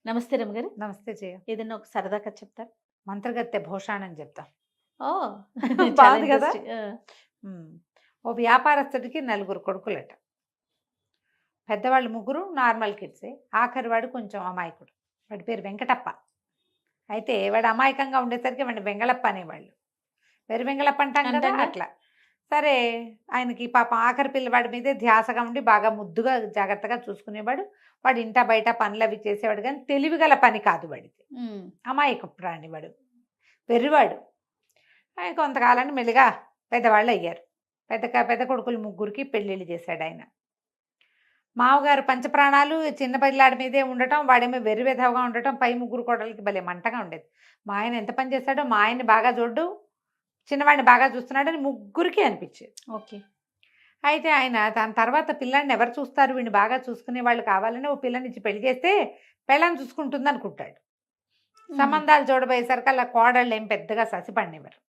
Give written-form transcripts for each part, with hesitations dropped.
నమస్తే రమ్మగారు. నమస్తే జయ. ఏదైనా ఒక సరదా కథ చెప్తారా? మంత్రగత్తె భూషాణం చెప్తా. ఓహ్! చాలా బాగుంది కదా. ఇంట్రెస్టింగ్. ఆ! ఓ వ్యాపారస్తుడికి 4 కొడుకులట. పెద్దవాళ్ళు ముగ్గురు నార్మల్ కిడ్సే. ఆఖరి వాడు కొంచెం అమాయకుడు. వాడి పేరు వెంకటప్ప. అయితే వాడు అమాయకంగా ఉండేసరికి వాడిని వెంగళప్ప అనేవాళ్ళు. వెర్రి వెంగళప్ప అంటాం కదా, అంటాంగా. అట్లా. సరే, ఆయనకి పాపం ఆఖరి పిల్లవాడి మీదే ధ్యాసగా ఉండి బాగా ముద్దుగా జాగ్రత్తగా చూసుకునేవాడు. వాడు ఇంట బయట పనులు అవి చేసేవాడు, కానీ తెలివిగల పని కాదు వాడిది. హ్మ్. అమాయక ప్రాణి వాడు, వెర్రివాడు. కొంతకాలాన్ని మెల్లిగా పెద్దవాళ్ళు అయ్యారు. పెద్ద కొడుకులు ముగ్గురికి పెళ్ళిళ్ళు చేశాడు ఆయన. మామగారు పంచప్రాణాలు చిన్న పిల్లాడి మీదే ఉండటం, వాడేమో వెర్రి విధవగా ఉండటం, పై ముగ్గురు కోడలకి భలే మంటగా ఉండేది. మా ఆయన ఎంత పని చేశాడో, మా ఆయన్ని బాగా చూడ్డు, చిన్నవాడిని బాగా చూస్తున్నాడని ముగ్గురికి అనిపించేది. ఓకే. అయితే ఆయన దాని తర్వాత పిల్లాడిని ఎవరు చూస్తారు, వీడిని బాగా చూసుకునే వాళ్ళు కావాలని ఓ పిల్లనిచ్చి పెళ్లి చేస్తే పెళ్ళాన్ని చూసుకుంటుంది అనుకుంటాడు. సంబంధాలు చూడబోయేసరికి అలా కోడళ్ళు ఏం పెద్దగా ససిపడినవారు.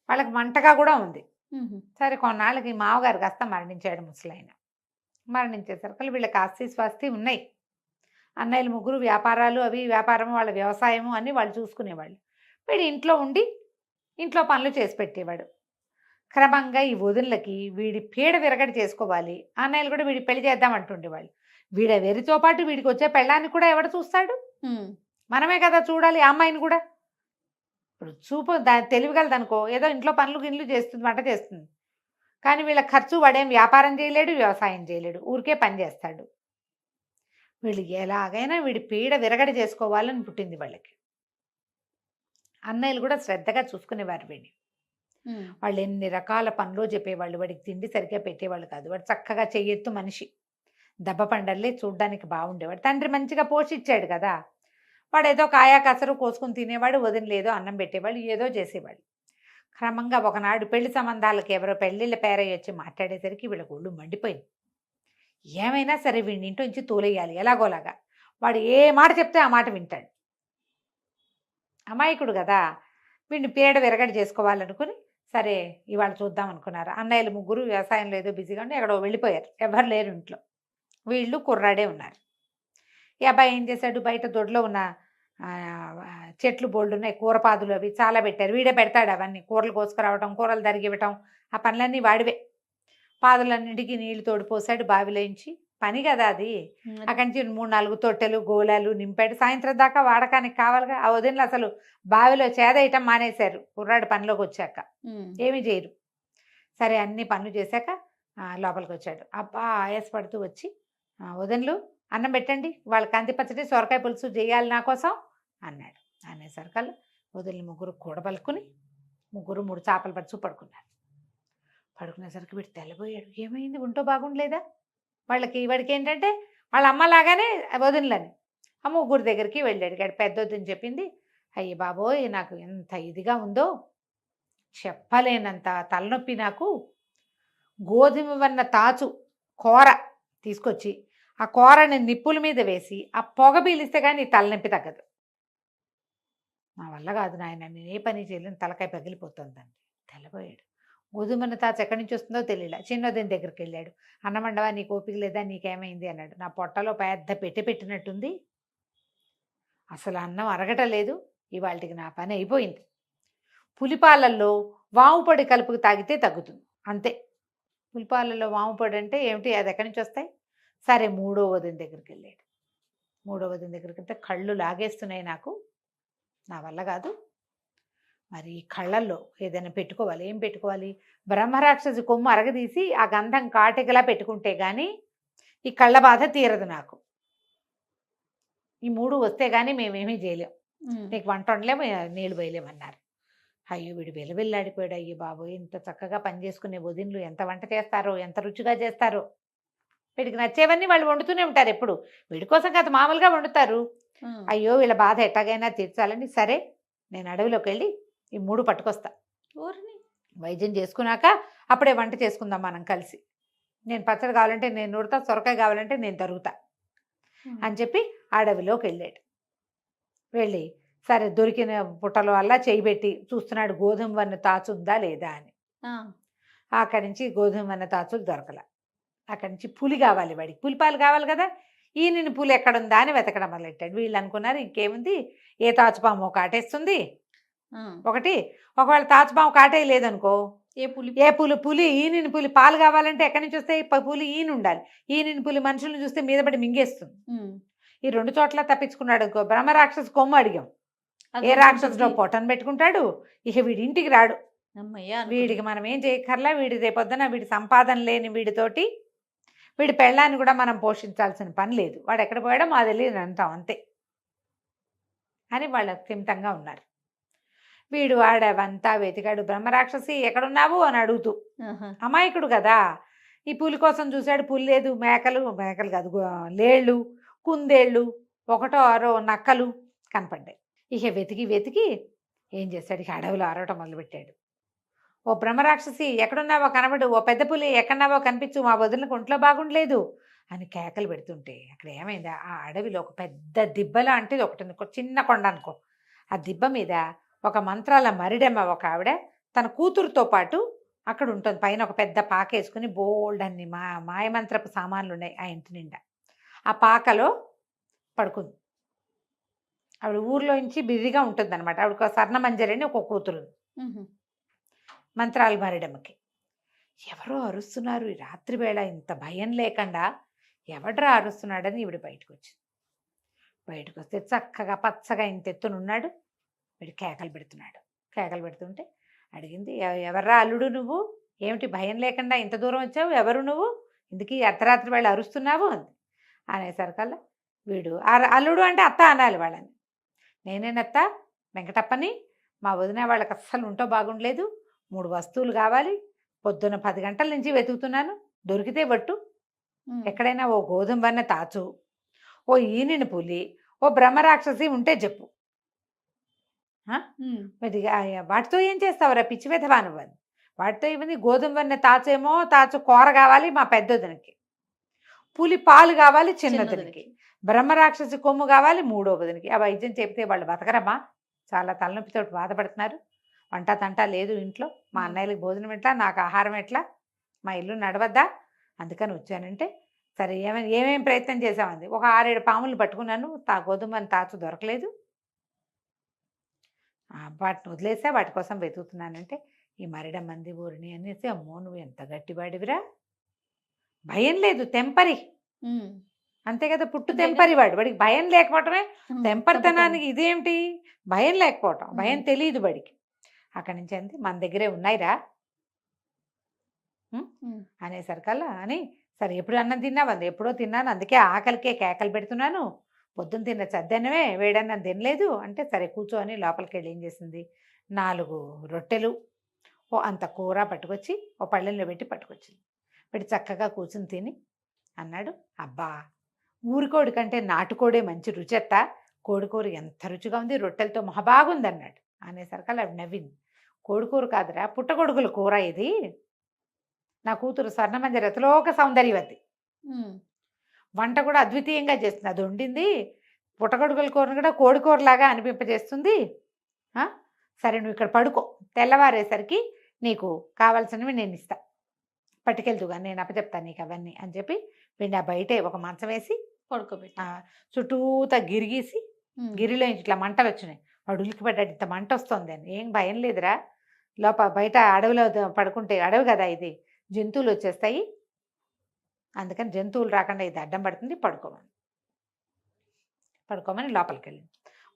వాళ్ళకి మంటగా కూడా ఉంది. సరే, కొన్నాళ్ళకి మామగారు కాస్త మరణించాడు ముసలాయన. మరణించేసరికి వీళ్ళకి ఆస్తి స్వాస్తి ఉన్నాయి. అన్నయ్యలు ముగ్గురు వ్యాపారాలు, అవి వ్యాపారము, వాళ్ళ వ్యవసాయము అన్నీ వాళ్ళు చూసుకునేవాళ్ళు. వీడు ఇంట్లో ఉండి ఇంట్లో పనులు చేసి పెట్టేవాడు. క్రమంగా ఈ వదినలకి వీడి పీడ విరగడి చేసుకోవాలి, అన్నయ్యలు కూడా వీడి పెళ్లి చేద్దామంటుండేవాళ్ళు. వీడ వెరితో పాటు వీడికి వచ్చే పెళ్ళాన్ని కూడా ఎవడు చూస్తాడు? మనమే కదా చూడాలి ఆ అమ్మాయిని కూడా. ఇప్పుడు చూపు తెలివిగలదనుకో, ఏదో ఇంట్లో పనులు గిన్లు చేస్తుంది, వంట చేస్తుంది. కానీ వీళ్ళ ఖర్చు వాడేం వ్యాపారం చేయలేడు, వ్యవసాయం చేయలేడు, ఊరికే పని చేస్తాడు. వీళ్ళు ఎలాగైనా వీడి పీడ విరగడి చేసుకోవాలని పుట్టింది వాళ్ళకి. అన్నయ్యలు కూడా శ్రద్ధగా చూసుకునేవారు వీడిని. వాళ్ళు ఎన్ని రకాల పనులు చెప్పేవాళ్ళు, వాడికి తిండి సరిగ్గా పెట్టేవాళ్ళు కాదు. వాడు చక్కగా చెయ్యెత్తు మనిషి, దెబ్బ పండల్లే, చూడ్డానికి బాగుండేవాడు. తండ్రి మంచిగా పోషించాడు కదా. వాడు ఏదో కాయా కసరు కోసుకుని తినేవాడు, వదినలేదో అన్నం పెట్టేవాళ్ళు, ఏదో చేసేవాళ్ళు. క్రమంగా ఒకనాడు పెళ్లి సంబంధాలకి ఎవరో పెళ్ళిళ్ళ పేరయ్య వచ్చి మాట్లాడేసరికి వీళ్ళకి ఒళ్ళు మండిపోయింది. ఏమైనా సరే వీడిని ఇంటి నుంచి తోలేయాలి ఎలాగోలాగా. వాడు ఏ మాట చెప్తే ఆ మాట వింటాడు. అమాయకుడు కదా, వీడిని పీడ విరగడి చేసుకోవాలనుకుని సరే ఇవాళ చూద్దాం అనుకున్నారు. అన్నయ్యలు ముగ్గురు వ్యవసాయంలో ఏదో బిజీగా ఉండి ఎక్కడో వెళ్ళిపోయారు. ఎవరు లేరు ఇంట్లో. వీళ్ళు కుర్రాడే ఉన్నారు. ఈ అబ్బాయి ఏం చేశాడు, బయట దొడ్లో ఉన్న చెట్లు బోల్డ్ ఉన్నాయి, కూరపాదులు అవి చాలా పెట్టారు. వీడే పెడతాడు అవన్నీ, కూరలు కోసుకురావటం, కూరలు తరిగివ్వటం, ఆ పనులన్నీ వాడివే. పాదులన్నింటికి నీళ్లు తోడిపోసాడు బావిలోంచి. పని కదా అది. అక్కడి నుంచి 3-4 తొట్టెలు గోళాలు నింపాడు. సాయంత్రం దాకా వాడకానికి కావాలిగా. ఆ వదినలు అసలు బావిలో చేదేయటం మానేశారు కుర్రాడు పనిలోకి వచ్చాక. ఏమీ చేయరు. సరే, అన్ని పనులు చేశాక లోపలికి వచ్చాడు. అబ్బా ఆయాసపడుతూ వచ్చి, వదినలు అన్నం పెట్టండి, వాళ్ళ కంది పచ్చడి సొరకాయ పులుసు చేయాలి నా కోసం అన్నాడు. అనేసరికల్లా వదిలి ముగ్గురు కూడబలుకుని ముగ్గురు 3 చేపలు పడుచు పడుకున్నారు. పడుకునేసరికి వీడు తెల్లబోయాడు. ఏమైంది, ఒంటో బాగుండలేదా? వాడికి ఏంటంటే వాళ్ళ అమ్మలాగానే వదినలని. ఆ ముగ్గురు దగ్గరికి వెళ్ళాడు. పెద్దొద్దని చెప్పింది, అయ్యి బాబోయ్ నాకు ఎంత ఇదిగా ఉందో, చెప్పలేనంత తలనొప్పి నాకు. గోధుమ వన్న తాచు కూర తీసుకొచ్చి ఆ కూరని నిప్పుల మీద వేసి ఆ పొగ పీలిస్తే కానీ తలనొప్పి తగ్గదు. నా వల్ల కాదు నాయన, నేను ఏ పని చేయలేను, తలకాయ పగిలిపోతుందండి. తెల్లబోయాడు. గోధుమన్న తాచు ఎక్కడి నుంచి వస్తుందో తెలియలే. చిన్నోదిన దగ్గరికి వెళ్ళాడు. అన్నమండవా, నీకు ఓపిక లేదా, నీకేమైంది అన్నాడు. నా పొట్టలో పెద్ద పెట్టినట్టుంది, అసలు అన్నం అరగటలేదు, ఇవాళకి నా పని అయిపోయింది. పులిపాలల్లో వాము పొడి కలుపుకు తాగితే తగ్గుతుంది, అంతే. పులిపాలల్లో వాము పొడి అంటే ఏమిటి, అది ఎక్కడి నుంచి వస్తాయి? సరే, 3వ వదిన దగ్గరికి వెళ్ళాడు. 3వ వదిన దగ్గరికి వెళ్తే, కళ్ళు లాగేస్తున్నాయి నాకు, నా వల్ల కాదు, మరి కళ్ళల్లో ఏదైనా పెట్టుకోవాలి. ఏం పెట్టుకోవాలి? బ్రహ్మరాక్షసి కొమ్ము అరగదీసి ఆ గంధం కాటికలా పెట్టుకుంటే కానీ ఈ కళ్ళ బాధ తీరదు నాకు. ఈ 3 వస్తే కానీ మేమేమీ చేయలేం, నీకు వంట వండలేము, నీళ్ళు వేయలేమన్నారు. అయ్యో, వీడు వెలవెల్లాడిపోయాడు. అయ్యో బాబోయ్, ఇంత చక్కగా పని చేసుకునే వదినలు ఎంత వంట చేస్తారో, ఎంత రుచిగా చేస్తారో. వీడికి నచ్చేవన్నీ వాళ్ళు వండుతూనే ఉంటారు ఎప్పుడు. వీడి కోసం కాదు, మామూలుగా వండుతారు. అయ్యో, వీళ్ళ బాధ ఎట్టాగైనా తీర్చాలని, సరే నేను అడవిలోకి వెళ్ళి ఈ 3 పట్టుకొస్తా, వైద్యం చేసుకున్నాక అప్పుడే వంట చేసుకుందాం మనం కలిసి. నేను పచ్చడి కావాలంటే నేను నూరుతా, సొరకాయ కావాలంటే నేను తరుగుతా అని చెప్పి అడవిలోకి వెళ్ళాడు. వెళ్ళి సరే దొరికిన పుట్టల వల్ల చేయి పెట్టి చూస్తున్నాడు, గోధుమ వన్న తాచుందా లేదా అని. అక్కడి నుంచి గోధుమ వన్న తాచులు దొరకల. అక్కడి నుంచి పులి కావాలి వాడికి, పులిపాలు కావాలి కదా. ఈయన పూలు ఎక్కడుందా అని వెతకడం మొదలెట్టాడు. వీళ్ళు అనుకున్నారు ఇంకేముంది, ఏ తాచుపాము కాటేస్తుంది ఆ! ఒకటి. ఒకవేళ తాచుపాము కాటేయలేదనుకో, ఏ పులి ఏ పులి ఈయన పులి పాలు కావాలంటే ఎక్కడి నుంచి వస్తాయి, పులి ఈయన ఉండాలి. ఈయన పులి మనుషులను చూస్తే మీద పడి మింగేస్తుంది. హ్మ్. ఈ 2 చోట్ల తప్పించుకున్నాడు అనుకో, బ్రహ్మరాక్షసు కొమ్ము అడిగాం. ఏ అదెక్కడుంటది? రాక్షసుడో పొట్టను పెట్టుకుంటాడు, ఇక వీడి ఇంటికి రాడు. హమ్మయ్య! అనుకున్నా. వీడికి మనం ఏం చేయక్కర్లా, వీడి రేపొద్దున వీడి సంపాదన లేని వీడితోటి వీడి పెళ్ళాన్ని కూడా మనం పోషించాల్సిన పని లేదు. వాడు ఎక్కడ పోయాడో మా తెలియదు అంటాం అంతే అని వాళ్ళు స్థిమితంగా ఉన్నారు. వీడు వాడవంతా వెతికాడు. బ్రహ్మరాక్షసి ఎక్కడున్నావు అని అడుగుతూ, ఆహా! అమాయకుడు కదా, ఈ పులి కోసం చూశాడు. పులి లేదు, మేకలు కాదు, లేళ్ళు, కుందేళ్ళు, ఒకటో ఆరో నక్కలు కనపడ్డాయి. ఇక వెతికి వెతికి ఏం చేశాడు, ఇక అడవిలో అరవటం మొదలుపెట్టాడు. ఓ బ్రహ్మరాక్షసి ఎక్కడున్నావో కనబడు, ఓ పెద్ద పులి ఎక్కడున్నావో కనిపించు, మా వదిలికి ఒంట్లో బాగుండలేదు అని కేకలు పెడుతుంటే అక్కడ ఏమైంది, ఆ అడవిలో ఒక పెద్ద దిబ్బ లాంటిది ఒకటి ఉంది, ఒక చిన్న కొండ అనుకో. ఆ దిబ్బ మీద ఒక మంత్రాల మరిడెమ్మ ఒక ఆవిడ తన కూతురుతో పాటు అక్కడ ఉంటుంది. పైన ఒక పెద్ద పాక వేసుకుని బోల్డ్ అన్ని మాయమంత్రపు సామాన్లు ఉన్నాయి ఆ ఇంటి నిండా. ఆ పాకలో పడుకుంది. ఆవిడ ఊర్లో నుంచి బిజీగా ఉంటుంది అనమాట. ఆవిడకు స్వర్ణమంజరి అని ఒక కూతురు ఉంది. హుహు. మంత్రాలు మారేడమ్మకి. ఎవరో అరుస్తున్నారు ఈ రాత్రి వేళ, ఇంత భయం లేకుండా ఎవడ్రా అరుస్తున్నాడని ఈవిడ బయటకు వచ్చింది. బయటకు వస్తే చక్కగా పచ్చగా ఇంత ఎత్తునున్నాడు. వీడు కేకలు పెడుతున్నాడు. కేకలు పెడుతుంటే అడిగింది, ఎవర్రా అల్లుడు నువ్వు, ఏమిటి భయం లేకుండా ఇంత దూరం వచ్చావు, ఎవరు నువ్వు, ఇందుకీ అర్ధరాత్రి వేళ అరుస్తున్నావు అంది. అనేసరికల్లా వీడు అల్లుడు అంటే అత్త అనాలి వాళ్ళని. నేనేనత్త వెంకటప్పని, మా వదిన వాళ్ళకి అస్సలు ఉంటో బాగుండలేదు, 3 వస్తువులు కావాలి, పొద్దున 10 గంటల నుంచి వెతుకుతున్నాను, దొరికితే బట్టు, హ్మ్. ఎక్కడైనా ఓ గోధుమ వన్న తాచు, ఓ ఈనిన పులి, ఓ బ్రహ్మరాక్షసి ఉంటే చెప్పు. హ్మ్. మరి వాటితో ఏం చేస్తావురా పిచ్చి వెధవా నువ్వని. వాటితో ఏమైంది, గోధుమ వన్న తాచేమో తాచు కూర కావాలి మా పెద్దొదినకి, పులి పాలు కావాలి చిన్నదినకి, చిన్నదినికి. బ్రహ్మరాక్షసి కొమ్ము కావాలి మూడో వదినకి. ఆ వైద్యం చెప్తే వాళ్ళు బతకరమ్మా, చాలా తలనొప్పితో బాధపడుతున్నారు, వంట తంట లేదు ఇంట్లో, మా అన్నయ్యలకి భోజనం ఎట్లా, నాకు ఆహారం ఎట్లా, మా ఇల్లు నడవద్దా, అందుకని వచ్చానంటే సరే ఏమేం ప్రయత్నం చేసామంది. ఒక 6-7 పాములు పట్టుకున్నాను, గోధుమని తాచు దొరకలేదు, వాటిని వదిలేసా, వాటి కోసం వెతుకుతున్నానంటే ఈ మరిడమ్మంది ఊరిని అనేసి, అమ్మో నువ్వు ఎంత గట్టివాడివిరా, భయం లేదు తెంపరి, హ్మ్. అంతే కదా, పుట్టు అంతేగా. తెంపరి వాడికి భయం లేకపోవటమే హ్మ్. తెంపరితనానికి ఇదేమిటి, భయం లేకపోవటం, భయం హ్మ్. తెలియదు వాడికి. అక్కడి నుంచి అంది, మన దగ్గరే ఉన్నాయిరా హ్మ్. అనేసరికల్లా అని, సరే ఎప్పుడు అన్నం తిన్నావు, ఎప్పుడో తిన్నాను, అందుకే ఆకలికే కేకలు పెడుతున్నాను, పొద్దున్న తిన్న చద్దన్నమే వేడన్నం తినలేదు అంటే, సరే కూర్చో అని లోపలికి వెళ్ళి ఏం చేసింది, 4 రొట్టెలు ఓ అంత కూర పట్టుకొచ్చి ఓ పళ్ళెంలో పెట్టి పట్టుకొచ్చింది. పెట్టి చక్కగా కూర్చుని తిని అన్నాడు, అబ్బా ఊరికోడి కంటే నాటుకోడే మంచి రుచెత్త, కోడికూర ఎంత రుచిగా ఉంది, రొట్టెలతో మహాబాగుంది అన్నాడు. అనేసరికల్లా ఆవిడ నవ్వింది, కోడికూర కాదురా పుట్టగొడుగుల కూర ఇది, నా కూతురు స్వర్ణమంజరి రతిలోక సౌందర్యవతి, హ్మ్. వంట కూడా అద్వితీయంగా చేస్తుంది, అది వండింది పుట్టగొడుగుల కూరను కూడా కోడికూరలాగా అనిపింపజేస్తుంది. సరే నువ్వు ఇక్కడ పడుకో, తెల్లవారేసరికి నీకు కావాల్సినవి నేను ఇస్తా, పట్టుకెళ్తుగా నేను అప్పచెప్తాను నీకు అవన్నీ అని చెప్పి వీడిని ఆ బయటే ఒక మంచం వేసి పడుకోబెట్టి. చుట్టూతా గిరిగీసి, హ్మ్. గిరిలో ఇట్లా మంటలు వచ్చినాయి, వాడు ఉలికిపడ్డాడు, ఇంత మంట వస్తుంది అని. ఏం భయం లేదురా, బయట అడవిలో పడుకుంటే, అడవి కదా ఇది, జంతువులు వచ్చేస్తాయి, అందుకని జంతువులు రాకుండా ఇది అడ్డం పడుతుంది, పడుకోమని లోపలికి వెళ్ళింది.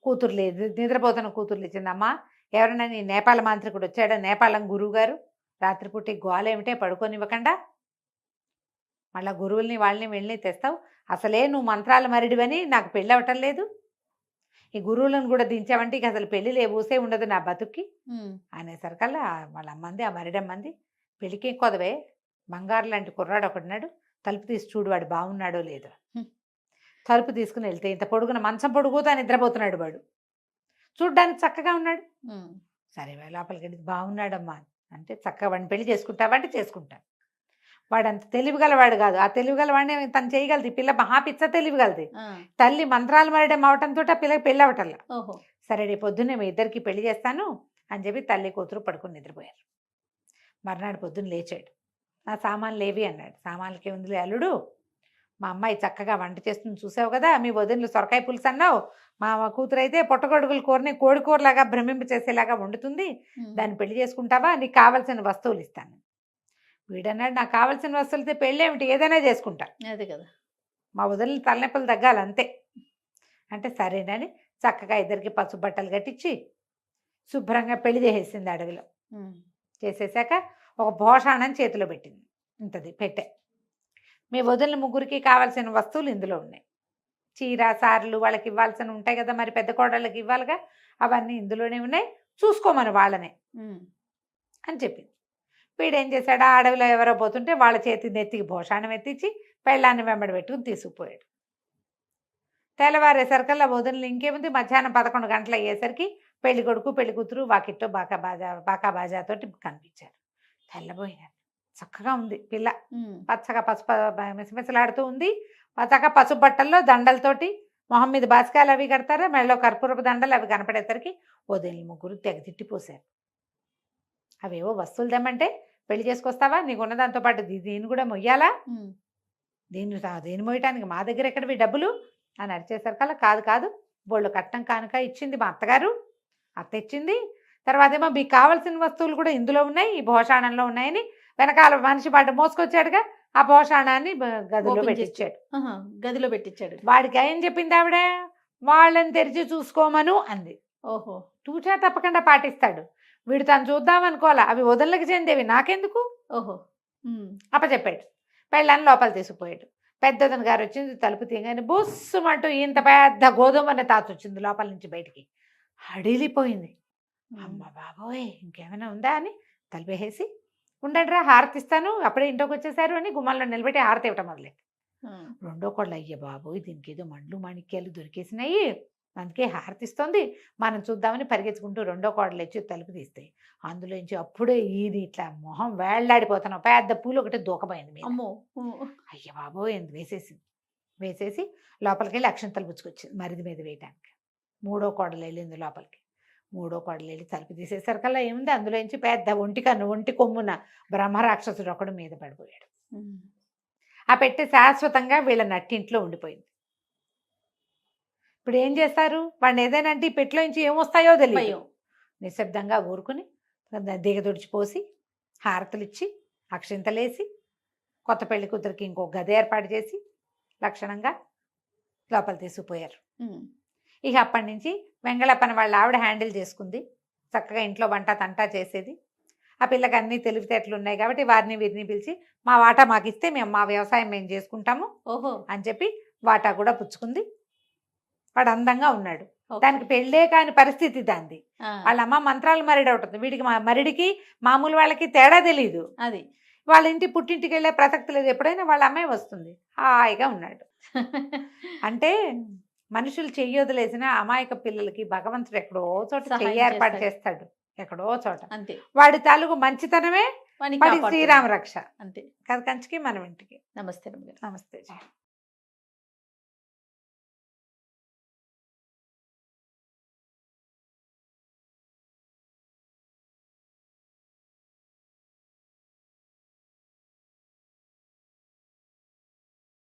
కూతురు లేదు, నిద్రపోతున్న కూతురు లేచిందమ్మా, ఎవరైనా నీ నేపాల మాంత్రికుడు వచ్చాడా, నేపాలం గురువు గారు, రాత్రిపూట గోలేమిటే పడుకోనివ్వకుండా మళ్ళీ గురువుల్ని వాళ్ళని వెళ్ళి తెస్తావు, అసలే నువ్వు మంత్రాల మరిడివని నాకు పెళ్ళి అవ్వటం లేదు, ఈ గురువులను కూడా దించావంటే ఇక అసలు పెళ్ళి ఊసే ఉండదు నా బతుక్కి అనేసరికల్లా వాళ్ళ అమ్మంది, ఆ మరిడమ్మంది, పెళ్ళికి కొదవే, బంగారు లాంటి కుర్రాడు ఒకడున్నాడు, తలుపు తీసి చూడు వాడు బాగున్నాడో లేదో. తలుపు తీసుకుని వెళ్తే ఇంత పొడుగున మంచం పొడుగుతా నిద్రపోతున్నాడు వాడు, చూడ్డానికి చక్కగా ఉన్నాడు. సరే లోపలికి వెళ్ళి బాగున్నాడమ్మా అంటే, చక్కగా వాడిని పెళ్లి చేసుకుంటావంటే చేసుకుంటాను. వాడు అంత తెలివిగలవాడు కాదు, ఆ తెలివిగలవాడిని తను చేయగలదు, ఈ పిల్ల మహాపిచ్చ తెలివిగలది, తల్లి మంత్రాలు మరడం అవటంతో ఆ పిల్లకి పెళ్ళి అవటల్లా. ఓహో. సరే రేపు పొద్దున్నే మీ ఇద్దరికి పెళ్లి చేస్తాను అని చెప్పి తల్లి కూతురు పడుకుని నిద్రపోయారు. మర్నాడు పొద్దున్న లేచాడు, నా సామాన్లు ఏవి అన్నాడు. సామాన్లకి ఉందిలే అల్లుడు, మా అమ్మాయి చక్కగా వంట చేస్తుంది చూసావు కదా, మీ వదినలు సొరకాయ పులుసు అన్నావు, మా కూతురు అయితే పుట్టగొడుగుల కూరని కోడి కూరలాగా భ్రమింప చేసేలాగా వండుతుంది, దాన్ని పెళ్లి చేసుకుంటావా, నీకు కావాల్సిన వస్తువులు ఇస్తాను. వీడన్నాడు, నాకు కావాల్సిన వస్తువులతో పెళ్ళి ఏమిటి, ఏదైనా చేసుకుంటా, అదే కదా. మా వదిలిన తలనొప్పులు తగ్గాలి అంతే అంటే సరేనని చక్కగా ఇద్దరికి పసుపు బట్టలు కట్టించి శుభ్రంగా పెళ్లి చేసేసింది అడవిలో. చేసేసాక ఒక భోషాణం చేతిలో పెట్టింది, ఇంతది పెట్టే, మీ వదిలిన ముగ్గురికి కావాల్సిన వస్తువులు ఇందులో ఉన్నాయి, చీర సార్లు వాళ్ళకి ఇవ్వాల్సిన ఉంటాయి కదా, మరి పెద్ద కోడళ్ళకి ఇవ్వాలిగా, అవన్నీ ఇందులోనే ఉన్నాయి, చూసుకోమని వాళ్ళనే అని చెప్పింది. వీడేం చేశాడు, ఆ అడవిలో ఎవరో పోతుంటే వాళ్ళ చేతి నెత్తికి భోషాణం ఎత్తించి పెళ్ళాన్ని వెంబడి పెట్టుకుని తీసుకుపోయాడు. తెల్లవారేసరికల్లా వదినలు ఇంకేముంది, మధ్యాహ్నం 11 గంటలు అయ్యేసరికి పెళ్లి కొడుకు పెళ్లి కూతురు వాకిట్లో బాకా బాజాతోటి కనిపించారు. తెల్లబోయినారు, చక్కగా ఉంది పిల్ల, పచ్చగా పసుపు మిసమిసలాడుతూ ఉంది, చక్కగా పసుపు బట్టల్లో దండలతోటి, మొహం మీద బాసికాయలు అవి కడతారా, మెడలో కర్పూరపు దండలు అవి కనపడేసరికి వదినలు ముగ్గురు తెగ తిట్టిపోసారు. అవేవో వస్తువులు తెమ్మంటే పెళ్లి చేసుకొస్తావా, నీకున్న దాంతో పాటు దీన్ని కూడా మొయ్యాలా, దేన్ని మోయటానికి మా దగ్గర ఎక్కడవి డబ్బులు అని అరిచేసరికల్లా, కాదు కాదు బోళ్ళు కట్నం కానుక ఇచ్చింది మా అత్తగారు, అత్త ఇచ్చింది, తర్వాత ఏమో మీకు కావాల్సిన వస్తువులు కూడా ఇందులో ఉన్నాయి, ఈ భోషాణంలో ఉన్నాయని వెనకాల మనిషి పాటు మోసుకొచ్చాడుగా, ఆ భోషాణాన్ని గదిలో పెట్టించాడు. వాడికి ఏం చెప్పింది ఆవిడ, వాళ్ళని తెరిచి చూసుకోమను అంది. ఓహో, తూచా తప్పకుండా పాటిస్తాడు వీడు, తను చూద్దామనుకోవాలా, అవి వదలకి చెందేవి నాకెందుకు, ఓహో అప్పచెప్పాడు. పెళ్ళని లోపల తీసుకుపోయాడు. పెద్దదన గారు వచ్చింది, తలుపు తీయగానే బుస్సుమంటూ ఇంత పెద్ద గోధుమనే తాత వచ్చింది లోపల నుంచి బయటికి, హడిలిపోయింది. అమ్మ బాబోయ్ ఇంకేమైనా ఉందా అని తలుపేసి, ఉండండిరా హారతిస్తాను, అప్పుడే ఇంట్లోకి వచ్చేసారు అని గుమ్మంలో నిలబెట్టి హారతి ఇవ్వటం మొదలెట్టి. రెండో కోళ్ళు, అయ్య బాబోయ్ దీనికి ఏదో మండ్లు మాణిక్యాలు దొరికేసినాయి, అందుకే హారతిస్తుంది, మనం చూద్దామని పరిగెత్తుకుంటూ రెండో కోడలు వచ్చి తలుపు తీస్తాయి. అందులోంచి అప్పుడే ఇది ఇట్లా మొహం వేళ్లాడిపోతున్నాం, పెద్ద పూలు ఒకటి దూకపోయింది మీద. అమ్మో, అయ్య బాబోయ్ ఎంత వేసేసి లోపలికి వెళ్ళి అక్షంతలు పుచ్చుకొచ్చింది మరిది మీద వేయటానికి. మూడో కోడలు వెళ్ళింది లోపలికి. మూడో కోడలు వెళ్ళి తలుపు తీసేసరికల్లా ఏముంది, అందులోంచి పెద్ద ఒంటి కొమ్మున బ్రహ్మరాక్షసుడు ఒకడు మీద పడిపోయాడు. ఆ పెట్టి శాశ్వతంగా వీళ్ళ నట్టింట్లో ఉండిపోయింది. ఇప్పుడు ఏం చేస్తారు, వాడిని ఏదైనా అంటే ఈ పెట్టిలోంచి ఏమొస్తాయో తెలియదు. నిశ్శబ్దంగా ఊరుకుని దిగదొడిచిపోసి హారతులు ఇచ్చి అక్షింతలేసి కొత్త పెళ్లి కూతురికి ఇంకో గది ఏర్పాటు చేసి లక్షణంగా లోపల తీసుకుపోయారు. ఇక అప్పటి నుంచి వెంగళప్పని వాళ్ళ ఆవిడ హ్యాండిల్ చేసుకుంది, చక్కగా ఇంట్లో వంట తంటా చేసేది. ఆ పిల్లకి అన్ని తెలివితేటలు ఉన్నాయి కాబట్టి వారిని వీరిని పిలిచి మా వాటా మాకు ఇస్తే మేము మా వ్యవసాయం మేము చేసుకుంటాము ఓహో అని చెప్పి వాటా కూడా పుచ్చుకుంది. వాడు అందంగా ఉన్నాడు, దానికి పెళ్ళే కాని పరిస్థితి దాంది. వాళ్ళ అమ్మ మంత్రాలు మరిడి ఉంటుంది, వీడికి మరిడికి మామూలు వాళ్ళకి తేడా తెలియదు. అది వాళ్ళ ఇంటి పుట్టింటికి వెళ్ళే ప్రసక్తి లేదు, ఎప్పుడైనా వాళ్ళ అమ్మాయి వస్తుంది, హాయిగా ఉన్నాడు. అంటే మనుషులు చెయ్యొదిలేసిన అమాయక పిల్లలకి భగవంతుడు ఎక్కడో చోట చెయ్యి ఏర్పాటు చేస్తాడు, ఎక్కడో చోట. అంతే, వాడి తాలూకు మంచితనమే వాడి శ్రీరామ రక్ష. అంతే కదా కంచికి మనం ఇంటికి. నమస్తే. నమస్తే.